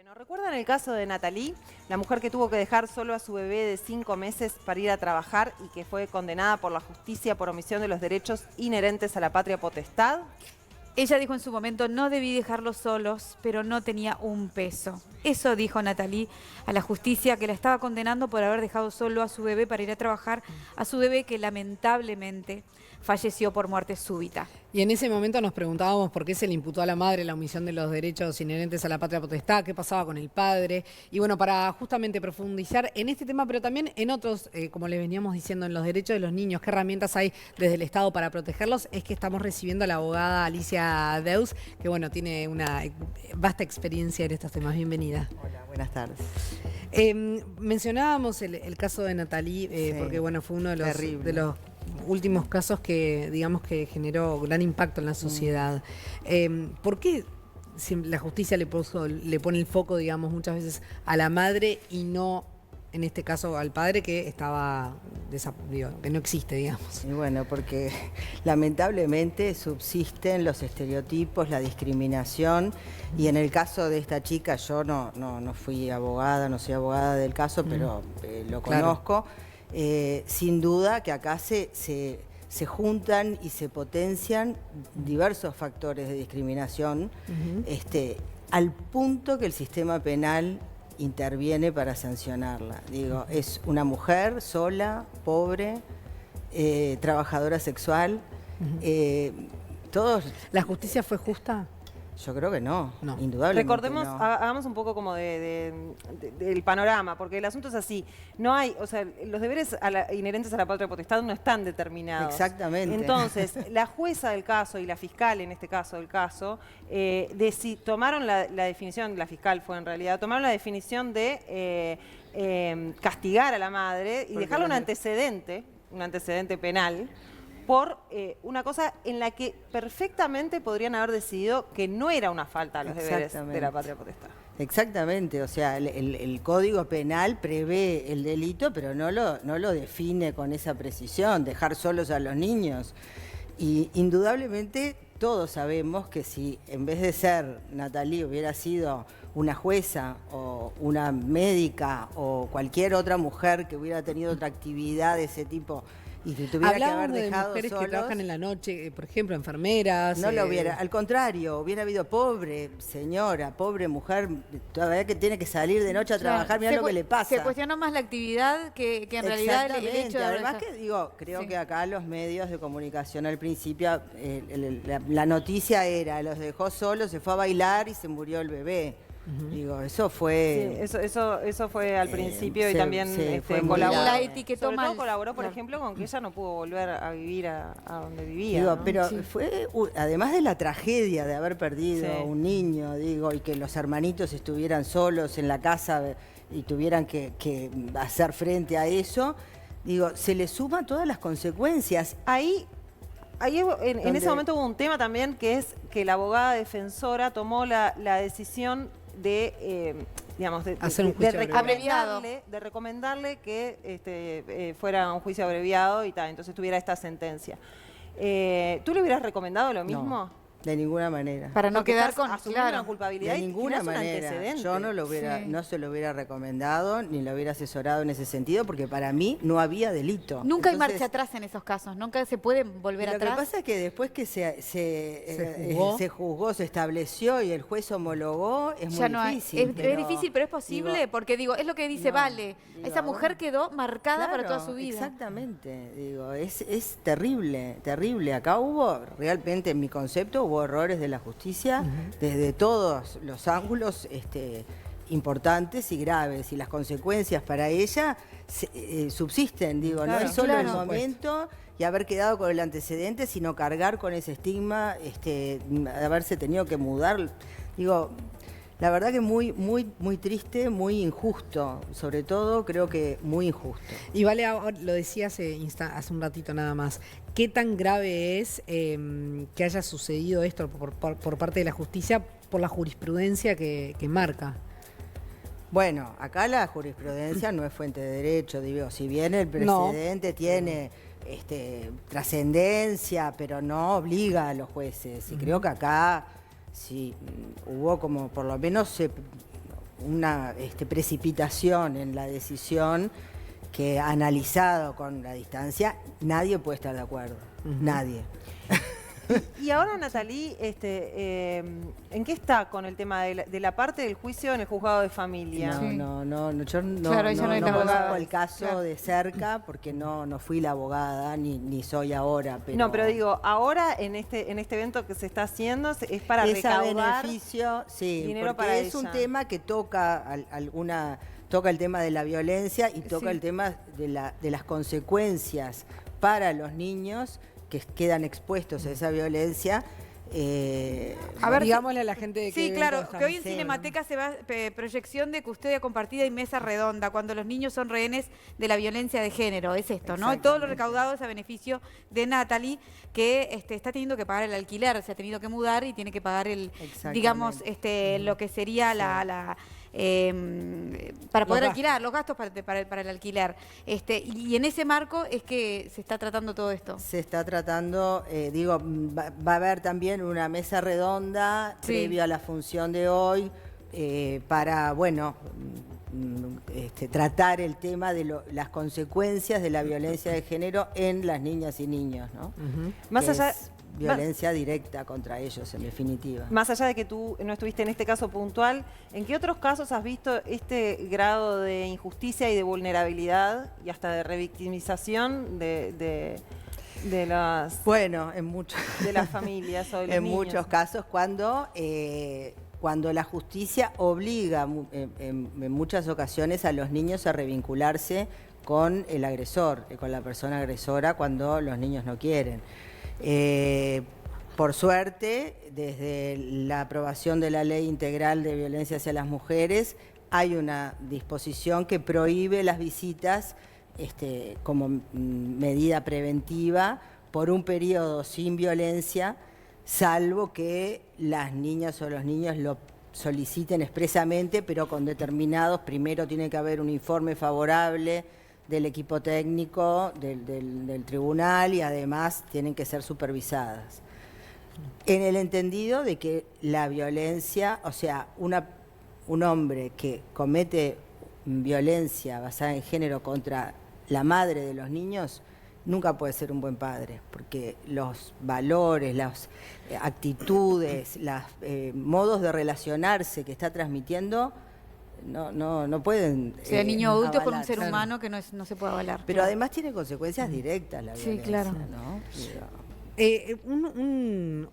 Bueno, ¿recuerdan el caso de Natalie, la mujer que tuvo que dejar solo a su bebé de 5 meses para ir a trabajar y que fue condenada por la justicia por omisión de los derechos inherentes a la patria potestad? Ella dijo en su momento, no debí dejarlos solos, pero no tenía un peso. Eso dijo Natalie a la justicia, que la estaba condenando por haber dejado solo a su bebé para ir a trabajar, a su bebé que lamentablemente falleció por muerte súbita. Y en ese momento nos preguntábamos por qué se le imputó a la madre la omisión de los derechos inherentes a la patria potestad, qué pasaba con el padre. Y bueno, para justamente profundizar en este tema, pero también en otros, como les veníamos diciendo, en los derechos de los niños, qué herramientas hay desde el Estado para protegerlos, es que estamos recibiendo a la abogada Alicia Deus, que bueno, tiene una vasta experiencia en estos temas. Bienvenida. Hola, buenas tardes. Mencionábamos el caso de Natalie, Sí, porque bueno, fue uno de terrible. los últimos casos que, digamos, que generó gran impacto en la sociedad. ¿Por qué la justicia le pone el foco, digamos, muchas veces a la madre y no, en este caso, al padre que estaba, que no existe, digamos? Y bueno, porque lamentablemente subsisten los estereotipos, la discriminación, y en el caso de esta chica, yo no fui abogada, no soy abogada del caso, pero lo conozco. Sin duda que acá se juntan y se potencian diversos factores de discriminación, al punto que el sistema penal interviene para sancionarla. Digo, es una mujer sola, pobre, trabajadora sexual. Todos. ¿La justicia fue justa? Yo creo que no, No. indudablemente Recordemos, no. hagamos un poco como del panorama, porque el asunto es así. No hay, o sea, los deberes inherentes a la patria potestad no están determinados. Exactamente. Entonces, la jueza del caso y la fiscal, en este caso del caso, tomaron la definición, la fiscal fue en realidad, tomaron la definición de castigar a la madre y dejarle un antecedente penal, por una cosa en la que perfectamente podrían haber decidido que no era una falta a los deberes de la patria potestad. Exactamente, o sea, el Código Penal prevé el delito, pero no lo define con esa precisión, dejar solos a los niños. Y indudablemente todos sabemos que si en vez de ser Natalie hubiera sido una jueza o una médica o cualquier otra mujer que hubiera tenido otra actividad de ese tipo, y que tuviera que haber dejado mujeres solos, que trabajan en la noche, por ejemplo, enfermeras. no lo hubiera, al contrario, hubiera habido pobre señora, pobre mujer, todavía que tiene que salir de noche a trabajar, mirá lo que le pasa. Se cuestionó más la actividad que en realidad el hecho de... Además que digo, creo que acá los medios de comunicación al principio, la noticia era, los dejó solos, se fue a bailar y se murió el bebé. Digo, eso fue... Sí, eso fue al principio y se- también fue muy colaboró. La etiquetó Sobre todo mal. colaboró, por Claro. ejemplo, con que ella no pudo volver a vivir a donde vivía. Digo, ¿no? pero fue, además de la tragedia de haber perdido Sí. un niño, digo, y que los hermanitos estuvieran solos en la casa y tuvieran que hacer frente a eso, digo, se le suman todas las consecuencias. Ahí en ese momento hubo un tema también, que es que la abogada defensora tomó la decisión de, digamos, Hacer un juicio abreviado. de recomendarle que fuera un juicio abreviado y tal, entonces tuviera esta sentencia. ¿Tú le hubieras recomendado lo mismo? No, de ninguna manera. Para no Porque quedar estás con... asumiendo Claro. una culpabilidad De y ninguna tirás un manera. antecedente. Yo no lo hubiera, Sí. no se lo hubiera recomendado ni lo hubiera asesorado en ese sentido, porque para mí no había delito. Nunca hay Entonces, marcha atrás en esos casos, nunca se puede volver lo atrás. que pasa es que después que Se juzgó. se estableció y el juez homologó, es Ya muy no hay. difícil. Es difícil, pero es posible, digo, porque digo, es lo que dice no, Vale. digo, Esa mujer bueno. quedó marcada para toda Claro, su vida. Exactamente, digo, es terrible, terrible. Acá hubo, realmente en mi concepto, hubo errores de la justicia desde todos los ángulos importantes y graves, y las consecuencias para ella subsisten, digo, no Claro, es solo claro. el momento y haber quedado con el antecedente, sino cargar con ese estigma, de haberse tenido que mudar, digo. La verdad que muy triste, muy injusto, sobre todo creo que muy injusto. Y Vale, ahora lo decía hace un ratito nada más. ¿Qué tan grave es que haya sucedido esto por parte de la justicia por la jurisprudencia que marca? Bueno, acá la jurisprudencia no es fuente de derecho, digo, si bien el precedente tiene trascendencia, pero no obliga a los jueces. Y creo que acá sí hubo como, por lo menos una precipitación en la decisión que, analizado con la distancia, nadie puede estar de acuerdo. Nadie. Y ahora, Natalí, ¿en qué está con el tema de la parte del juicio en el juzgado de familia? Sí. Yo no Claro, ella no es la abogada. conozco el caso Claro. de cerca porque no fui la abogada ni soy ahora. Pero No, pero digo, ahora en este evento que se está haciendo es para recaudar beneficio, sí, dinero porque para es un ella. tema que toca toca el tema de la violencia y toca Sí. el tema de las consecuencias para los niños que quedan expuestos a esa violencia. A ver, digámosle a la gente de Sí, qué claro, evento que hoy en estamos. Cinemateca se va proyección de custodia compartida y mesa redonda, cuando los niños son rehenes de la violencia de género, es esto, ¿no? Todo lo recaudado es a beneficio de Natalie, que está teniendo que pagar el alquiler, se ha tenido que mudar y tiene que pagar digamos, lo que sería para poder alquilar, los gastos para el alquiler. Y en ese marco es que se está tratando todo esto. Se está tratando, va a haber también una mesa redonda Sí. previo a la función de hoy para, tratar el tema de las consecuencias de la violencia de género en las niñas y niños, ¿no? Más Que allá- es violencia directa contra ellos, en definitiva. Más allá de que tú no estuviste en este caso puntual, ¿en qué otros casos has visto este grado de injusticia y de vulnerabilidad y hasta de revictimización de Bueno, en muchos de las familias o de los en niños? muchos casos cuando la justicia obliga en muchas ocasiones a los niños a revincularse con el agresor, con la persona agresora, cuando los niños no quieren. Por suerte, desde la aprobación de la Ley Integral de Violencia hacia las Mujeres, hay una disposición que prohíbe las visitas como medida preventiva por un periodo sin violencia, salvo que las niñas o los niños lo soliciten expresamente, pero con determinados, primero tiene que haber un informe favorable del equipo técnico del tribunal y además tienen que ser supervisadas. En el entendido de que la violencia, o sea, un hombre que comete violencia basada en género contra la madre de los niños, nunca puede ser un buen padre, porque los valores, las actitudes, los modos de relacionarse que está transmitiendo no pueden O sea, niño adulto con un avalarse. ser humano que no se puede avalar. Pero además tiene consecuencias directas la Sí, violencia, claro. ¿no?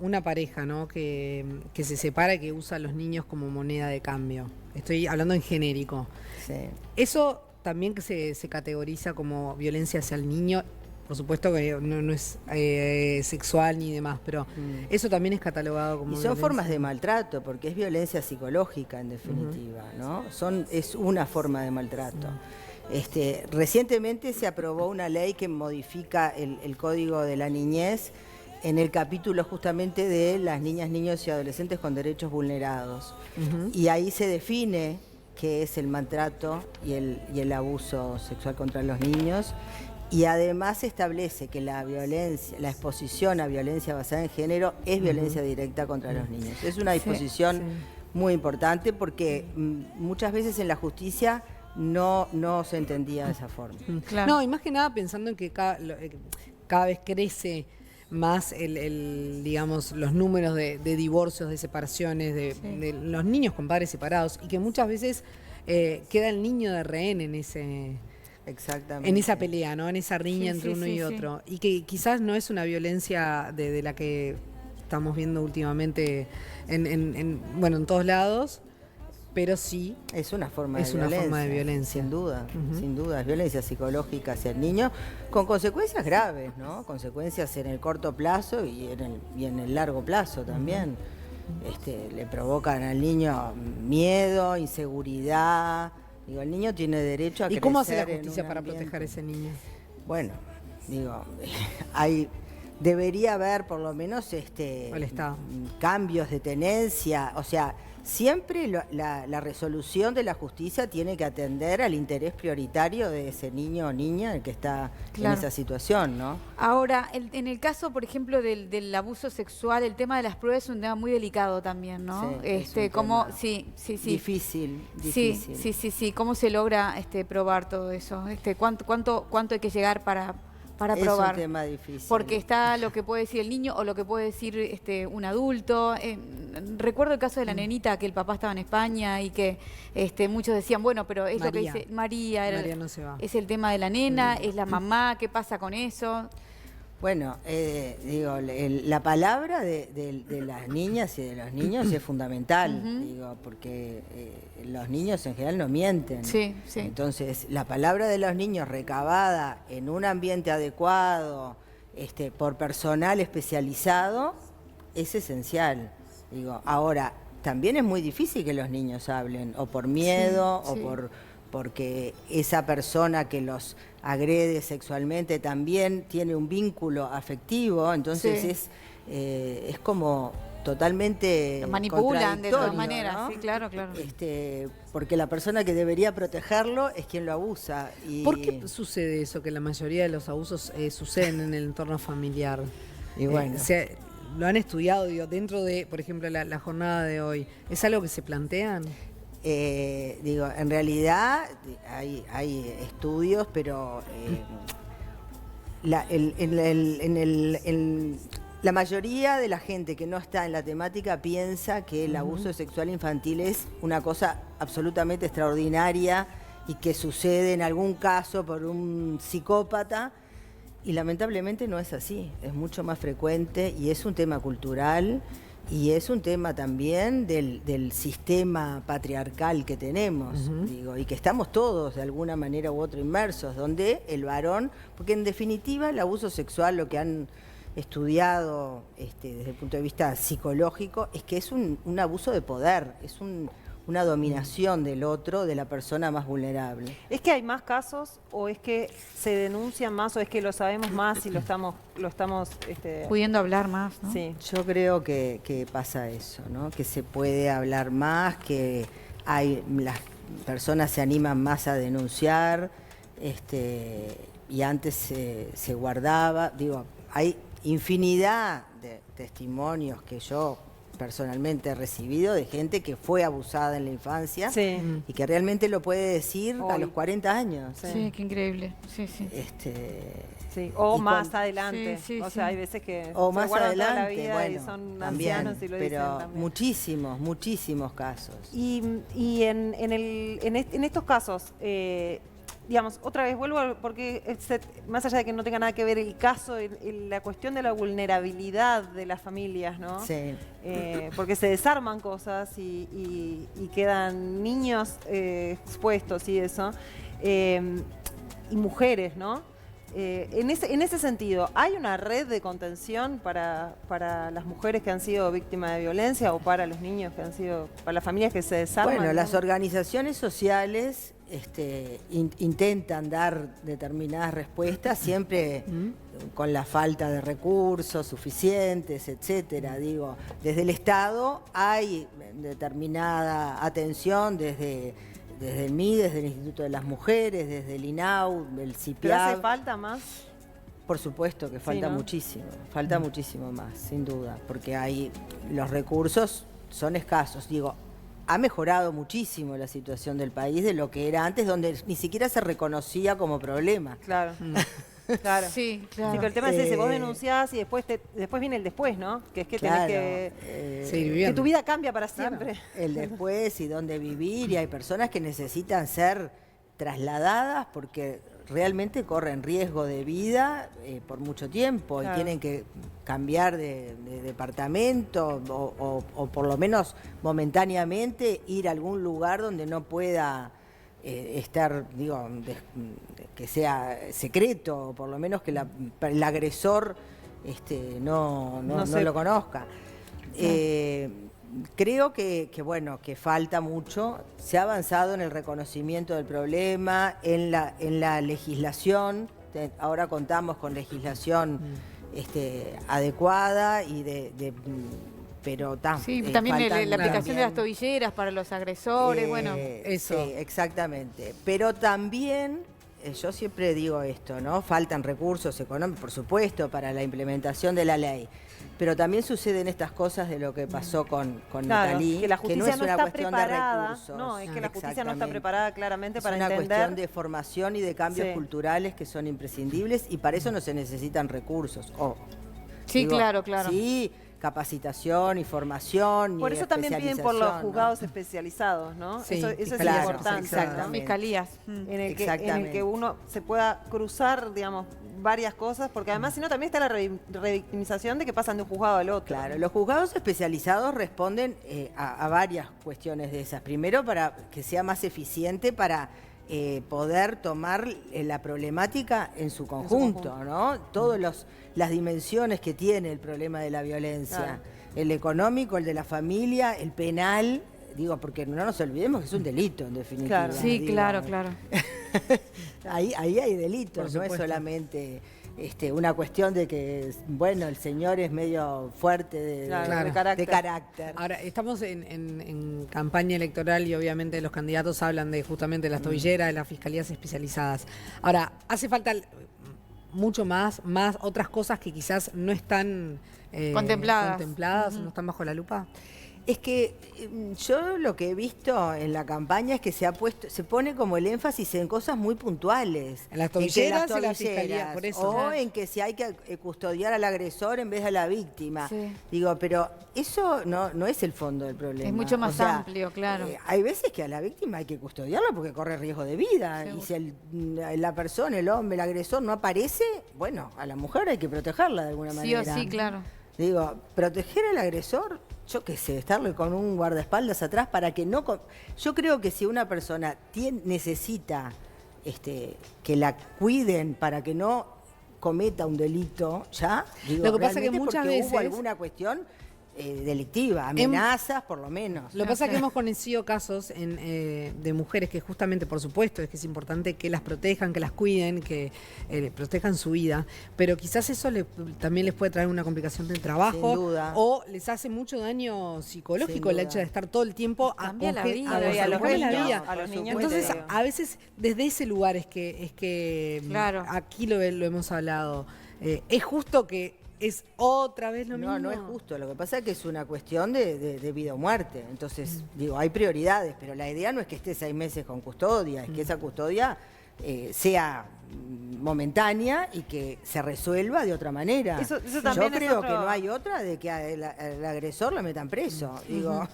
Una pareja, ¿no? que se separa y que usa a los niños como moneda de cambio. Estoy hablando en genérico. Sí. Eso también que se categoriza como violencia hacia el niño. Por supuesto que no es sexual ni demás, pero eso también es catalogado como Y son violencia. formas de maltrato, porque es violencia psicológica en definitiva, ¿no? Es una forma de maltrato. Recientemente se aprobó una ley que modifica el Código de la Niñez en el capítulo justamente de las niñas, niños y adolescentes con derechos vulnerados. Y ahí se define qué es el maltrato y el abuso sexual contra los niños. Y además se establece que la violencia, la exposición a violencia basada en género es violencia directa contra los niños. Es una disposición muy importante porque muchas veces en la justicia no se entendía de esa forma. Claro. No, y más que nada pensando en que cada vez crece más digamos, los números de divorcios, de separaciones, de los niños con padres separados, y que muchas veces queda el niño de rehén en Exactamente. esa pelea, ¿no? En esa riña Sí, entre sí, uno sí, y sí. otro. Y que quizás no es una violencia de la que estamos viendo últimamente en todos lados, pero sí Es una forma Es de una violencia. forma de violencia. Sin duda, es violencia psicológica hacia el niño, con consecuencias graves, ¿no? Consecuencias en el corto plazo y en el largo plazo también. Le provocan al niño miedo, inseguridad. Digo, el niño tiene derecho a ¿Y crecer. cómo hace la en justicia un para ambiente. proteger a ese niño? Bueno, digo, debería haber por lo menos El Estado. cambios de tenencia, o sea, siempre la resolución de la justicia tiene que atender al interés prioritario de ese niño o niña el que está Claro. en esa situación, ¿no? Ahora, en el caso, por ejemplo, del abuso sexual, el tema de las pruebas es un tema muy delicado también, ¿no? Sí, es un Cómo, tema sí. Difícil. Sí. ¿Cómo se logra probar todo eso? ¿Cuánto hay que llegar para probar? Es un tema difícil. Porque está lo que puede decir el niño o lo que puede decir un adulto. Recuerdo el caso de la nenita que el papá estaba en España y que muchos decían, bueno, pero es lo que María. dice María. María no se va. Es el tema de la nena, es la mamá, ¿qué pasa con eso? Bueno, digo, la palabra de las niñas y de los niños es fundamental, digo, porque los niños en general no mienten. Sí. Entonces, la palabra de los niños recabada en un ambiente adecuado, por personal especializado, es esencial. Digo, ahora, también es muy difícil que los niños hablen, o por miedo, Sí. porque esa persona que los agrede sexualmente también tiene un vínculo afectivo, entonces es como totalmente Lo manipulan de todas contradictorio, maneras, ¿no? sí, claro. Porque la persona que debería protegerlo es quien lo abusa. Y, ¿Por qué sucede eso, que la mayoría de los abusos suceden en el entorno familiar? Y bueno. Lo han estudiado, digo, dentro de, por ejemplo, la jornada de hoy. ¿Es algo que se plantean? digo, en realidad hay estudios, pero la mayoría de la gente que no está en la temática piensa que el abuso sexual infantil es una cosa absolutamente extraordinaria y que sucede en algún caso por un psicópata, y lamentablemente no es así, es mucho más frecuente y es un tema cultural. Y es un tema también del sistema patriarcal que tenemos, digo, y que estamos todos de alguna manera u otra inmersos, donde el varón, porque en definitiva el abuso sexual, lo que han estudiado desde el punto de vista psicológico, es que es un abuso de poder, es una dominación del otro, de la persona más vulnerable. ¿Es que hay más casos o es que se denuncian más o es que lo sabemos más y lo estamos Pudiendo hablar más, ¿no? Sí. Yo creo que pasa eso, ¿no? Que se puede hablar más, que las personas se animan más a denunciar, y antes se guardaba. Digo, hay infinidad de testimonios que yo personalmente he recibido de gente que fue abusada en la infancia y que realmente lo puede decir a Hoy. los 40 años. Sí, qué increíble. Sí. Sí, o Y más cuando- adelante. Sí, o sí. sea, hay veces que O se más guardan toda la adelante, vida bueno, y son también, ancianos y lo dicen pero también. muchísimos casos. Y en estos casos, digamos, otra vez vuelvo, porque más allá de que no tenga nada que ver el caso, la cuestión de la vulnerabilidad de las familias, ¿no? Sí. Porque se desarman cosas y quedan niños expuestos y eso, y mujeres, ¿no? En ese sentido, ¿hay una red de contención para las mujeres que han sido víctimas de violencia o para los niños que han sido, para las familias que se desarman? Bueno, ¿no? las organizaciones sociales intentan dar determinadas respuestas, siempre con la falta de recursos suficientes, etcétera. Digo, desde el Estado hay determinada atención, desde el MIDE, desde el Instituto de las Mujeres, desde el INAU, el ¿Pero CIPIAB. hace falta más? Por supuesto que falta ¿no? muchísimo, falta muchísimo más, sin duda, porque los recursos son escasos. Digo, ha mejorado muchísimo la situación del país de lo que era antes, donde ni siquiera se reconocía como problema. Claro. Claro. Sí, Sí, claro. pero el tema es ese, vos denunciás y después viene el después, ¿no? Que es que Claro, tenés que... Seguir que viviendo. tu vida cambia para siempre. El después y dónde vivir, y hay personas que necesitan ser trasladadas porque realmente corren riesgo de vida por mucho tiempo Claro. y tienen que cambiar de departamento o por lo menos momentáneamente ir a algún lugar donde no pueda estar, digo, que sea secreto, o por lo menos que el agresor no lo conozca. Creo que bueno, que falta mucho. Se ha avanzado en el reconocimiento del problema, en la legislación. Ahora contamos con legislación adecuada y pero Sí, también faltan la aplicación de las también, tobilleras para los agresores, bueno. eso. Sí, exactamente. Pero también, yo siempre digo esto, ¿no? Faltan recursos económicos, por supuesto, para la implementación de la ley. Pero también suceden estas cosas de lo que pasó con Claro, Natalí, que la no justicia es no una está cuestión de preparada. recursos. No, es que la justicia no está Exactamente. preparada claramente Es para una entender. cuestión de formación y de cambios Sí. culturales que son imprescindibles y para eso no se necesitan recursos. Sí, claro, claro. Sí, capacitación y formación. Por y eso también piden por los especialización, ¿no? juzgados especializados, ¿no? Sí, eso es claro, importante. exactamente. ¿no? Fiscalías. En el Exactamente. que uno se pueda cruzar, digamos, varias cosas, porque además si no también está la revictimización de que pasan de un juzgado al otro. Claro, los juzgados especializados responden a varias cuestiones de esas. Primero, para que sea más eficiente para poder tomar la problemática en su conjunto, ¿no? Todas las dimensiones que tiene el problema de la violencia. Claro. El económico, el de la familia, el penal. Digo, porque no nos olvidemos que es un delito, en definitiva. Claro. Sí, Digo, claro, claro. ahí hay delitos, Por no es supuesto. solamente una cuestión de que, bueno, el señor es medio fuerte de, Claro, de carácter. de carácter. Ahora, estamos en campaña electoral y obviamente los candidatos hablan de justamente las tobilleras, de las fiscalías especializadas. Ahora, hace falta mucho más otras cosas que quizás no están Contempladas. no están bajo la lupa. Es que yo lo que he visto en la campaña es que se pone como el énfasis en cosas muy puntuales. En las que tobilleras y la fiscalía, por eso. O en que si hay que custodiar al agresor en vez de a la víctima. Sí. Digo, pero eso no es el fondo del problema. Es mucho más O sea, amplio, claro. Hay veces que a la víctima hay que custodiarla porque corre riesgo de vida. Seguro. Y si la persona, el hombre, el agresor no aparece, bueno, a la mujer hay que protegerla de alguna Sí manera. o sí, claro. Digo, proteger al agresor, yo qué sé, estarle con un guardaespaldas atrás para que no... Yo creo que si una persona necesita que la cuiden para que no cometa un delito, ya, digo, Lo que pasa que realmente muchas porque hubo veces- alguna cuestión delictiva, amenazas por lo menos. Lo que pasa es que hemos conocido casos de mujeres que justamente, por supuesto, es que es importante que las protejan, que las cuiden, que protejan su vida, pero quizás eso también les puede traer una complicación del trabajo. Sin duda. O les hace mucho daño psicológico Sin el duda. hecho de estar todo el tiempo Cambia la vida. Y a los cambia la niños, vida. a los niños Entonces, ni te digo. a veces desde ese lugar es que Claro. aquí lo hemos hablado. Es justo que es otra vez lo mismo. No es justo. Lo que pasa es que es una cuestión de vida o muerte. Entonces, digo, hay prioridades, pero la idea no es que esté 6 meses con custodia, es que esa custodia sea momentánea y que se resuelva de otra manera. Eso Yo también es creo otro- que no hay otra de que al agresor lo metan preso. Digo,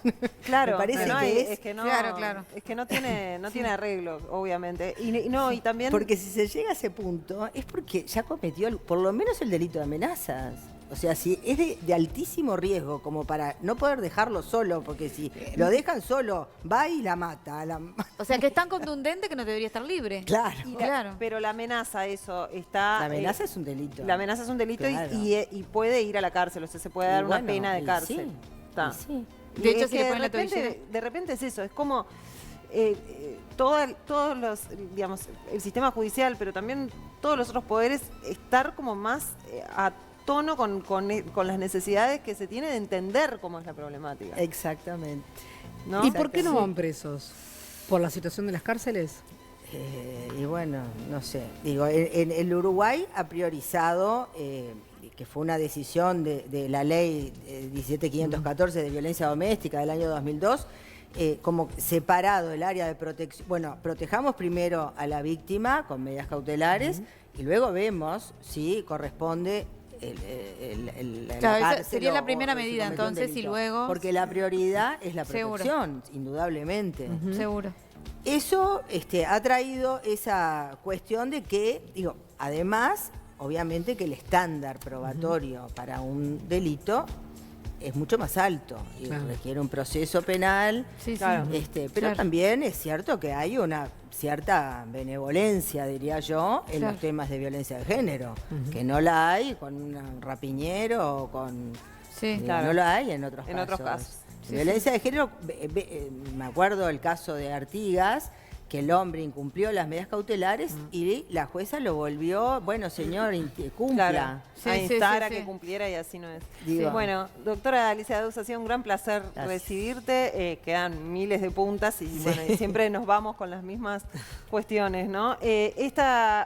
Claro, me parece no que hay- es... que no, Claro, claro. es que no tiene arreglo, obviamente. Y también Porque si se llega a ese punto es porque ya cometió por lo menos el delito de amenazas. O sea, si es de altísimo riesgo como para no poder dejarlo solo, porque si lo dejan solo, va y la mata. O sea, que es tan contundente que no debería estar libre. Claro. Claro. pero la amenaza, eso está. La amenaza es un delito. La amenaza es un delito Claro. y puede ir a la cárcel, o sea, se puede Y dar una bueno, pena de y cárcel. sí, Está. y sí. Y De hecho, es si que le ponen la repente, tobillera. de repente es eso, es como todos los, digamos, el sistema judicial, pero también todos los otros poderes, estar como más a tono con las necesidades que se tiene de entender cómo es la problemática. Exactamente. ¿no? ¿Y por qué no Sí. van presos? ¿Por la situación de las cárceles? Y bueno, no sé. Digo, en el Uruguay ha priorizado, que fue una decisión de la ley 17514 de violencia doméstica del año 2002, como separado el área de protección. Bueno, protejamos primero a la víctima con medidas cautelares y luego vemos si corresponde la Claro, esa cárcel sería la o primera si medida, cometió un entonces, y delito. luego- Porque la prioridad es la Seguro. protección, indudablemente. Seguro. Eso ha traído esa cuestión de que, digo, además, obviamente que el estándar probatorio para un delito es mucho más alto y Claro. requiere un proceso penal. Sí, Claro. sí. Pero Claro. también es cierto que hay una cierta benevolencia, diría yo, en Claro. los temas de violencia de género, que no la hay con un rapiñero o con... Sí. Claro. No la hay en otros En casos. otros casos. Sí, Violencia de género, me acuerdo el caso de Artigas, que el hombre incumplió las medidas cautelares y la jueza lo volvió, bueno, señor, cumpla. Claro, Sí, a sí, instar sí, a sí. que cumpliera y así no es. Digo. Bueno, doctora Alicia Deus, ha sido un gran placer Gracias. recibirte. Quedan miles de puntas y, bueno, y siempre nos vamos con las mismas cuestiones, ¿no?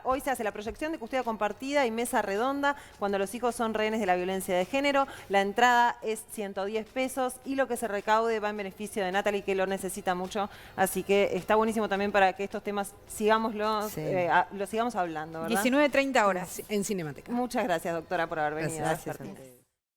Hoy se hace la proyección de custodia compartida y mesa redonda cuando los hijos son rehenes de la violencia de género. La entrada es 110 pesos y lo que se recaude va en beneficio de Natalie, que lo necesita mucho. Así que está buenísimo también para que estos temas lo sigamos hablando, ¿verdad? 19:30 horas. En Cinemateca. Muchas gracias, doctora, por haber venido. Gracias a Martín. ustedes.